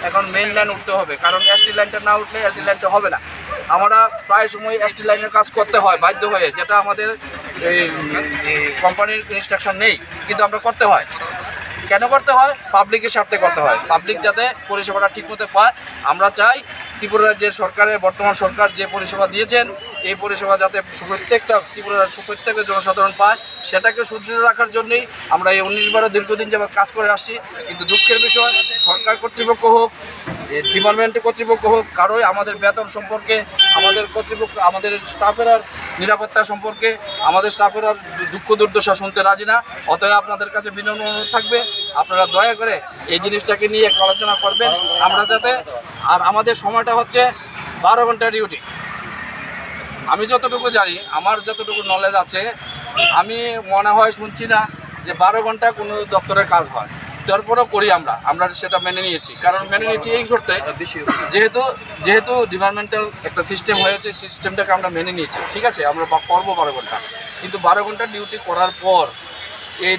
এখন main line উঠতে হবে, কারণ এসটি লাইনটা না উঠলে এসটি লাইনটা হবে না। আমরা প্রায় সময় এসটি লাইনের কাজ করতে হয় বাধ্য হয়ে, যেটা আমাদের এই কোম্পানির ইনস্ট্রাকশন নেই, কিন্তু আমরা করতে হয়। কেন করতে হয়? পাবলিকের স্বার্থে করতে হয়, পাবলিক যাতে পরিষেবাটা ঠিকমতো পায়। আমরা চাই ত্রিপুরা রাজ্যের সরকারের বর্তমান সরকার যে পরিষেবা দিয়েছেন, এই পরিষেবা যাতে প্রত্যেকটা জনসাধারণ পায়, সেটাকে সুদৃঢ় রাখার জন্যই আমরা এই 19-12 দীর্ঘদিন যাবত কাজ করে আসছি। কিন্তু দুঃখের বিষয়, সরকার কর্তৃপক্ষ হোক, ডিপার্টমেন্টের কর্তৃপক্ষ হোক, কারোই আমাদের বেতন সম্পর্কে, আমাদের কর্তৃপক্ষ, আমাদের স্টাফের আর নিরাপত্তা সম্পর্কে, আমাদের স্টাফের আর দুঃখ দুর্দশা শুনতে রাজি না। অতএব আপনাদের কাছে বিনম্র অনুরোধ থাকবে, আপনারা দয়া করে এই জিনিসটাকে নিয়ে একটু আলোচনা করবেন। আমরা যাতে, আর আমাদের সময়টা হচ্ছে 12 ঘন্টা ডিউটি। আমি যতটুকু জানি, আমার যতটুকু নলেজ আছে, আমি মনে হয় শুনছি না যে 12 ঘন্টা কোনো দপ্তরের কাজ হয়। তারপরেও করি আমরা সেটা মেনে নিয়েছি। কারণ মেনে নিয়েছি এই শর্তে, যেহেতু ডিপার্টমেন্টাল একটা সিস্টেম হয়েছে, সিস্টেমটাকে আমরা মেনে নিয়েছি। ঠিক আছে, আমরা করবো 12 ঘন্টা, কিন্তু 12 ঘন্টা ডিউটি করার পর এই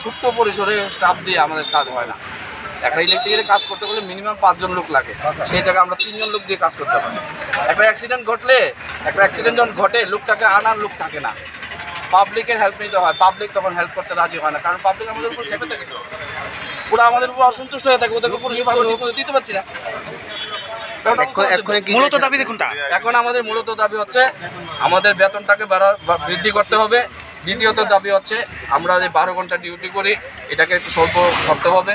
সুপ্ত পরিসরে স্টাফ দিয়ে আমাদের কাজ হয় না। একটা ইলেকট্রিকের কাজ করতে গেলে মিনিমাম 5 জন লোক লাগে, সেই জায়গায় আমরা 3 জন লোক দিয়ে কাজ করতে পারি। একটা অ্যাক্সিডেন্ট যখন ঘটে, লোকটাকে আনার লোক থাকে না, পাবলিকের হেল্প নিতে হয়। পাবলিক তখন হেল্প করতে রাজি হয় না, কারণ পাবলিক আমাদের উপর খেপে থাকে, ওরা আমাদের উপর অসন্তুষ্ট হয়ে থাকে, ওদেরকে পরিষেবা আমরা দিতে পারছি না। মূলত দাবি কোনটা? এখন আমাদের মূলত দাবি হচ্ছে আমাদের বেতনটাকে বৃদ্ধি করতে হবে। দ্বিতীয়ত দাবি হচ্ছে আমরা যে 12 ঘন্টা ডিউটি করি, এটাকে একটু স্বল্প করতে হবে,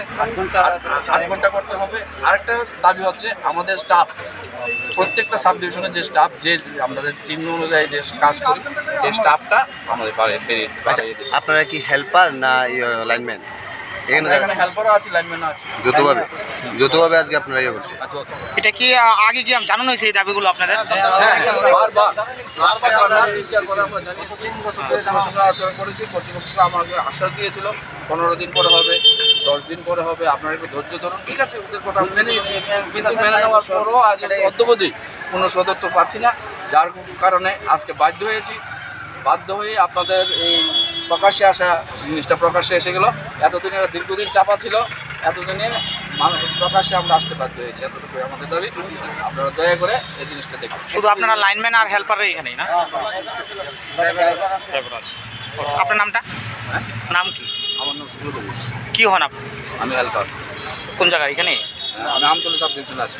8 ঘন্টা করতে হবে। আরেকটা দাবি হচ্ছে আমাদের স্টাফ, প্রত্যেকটা সাব ডিভিশনের যে স্টাফ, যে আমাদের টিম অনুযায়ী যে কাজ করি, এই স্টাফটা আমাদের বাড়িয়ে। আপনারা কি হেল্পার না লাইনম্যান? এখানে হেল্পারও আছে, লাইনম্যানও আছে, যৌথভাবে আজকে আপনারা ইয়ে করছেন। এটা কি আগে কি জানানো হয়েছে এই দাবিগুলো আপনাদের? করেছি, কর্তৃপক্ষ আমাকে আশ্বাস দিয়েছিল 15 দিন পরে হবে, 10 দিন পরে হবে, আপনারা একটু ধৈর্য ধরুন। ঠিক আছে, ওদের কথা আমি মেনে নিয়েছি, কিন্তু মেনে নেওয়ার পরও আজ অদ্যবধি কোনো সদত্ব পাচ্ছি না, যার কারণে আজকে বাধ্য হয়ে আপনাদের এই প্রকাশ্যে আসা জিনিসটা প্রকাশ্যে এসে গেল। এতদিনে দীর্ঘদিন চাপা ছিল, এতদিনে প্রকাশ্যে আমরা আসতে বাধ্য হয়েছি। এতটুকু আমাদের দাবি, আপনারা দয়া করে এই জিনিসটা দেখুন। শুধু আপনারা লাইনম্যান আর হেল্পার এখানেই না? আপনার নামটা? নাম কি? আমার নাম সুব্রত ঘোষ। কি হন আপনি? আমি হেল্পার। কোন জায়গায়? এখানে? আমি আমতলী সাব ডিভিশনে আছি।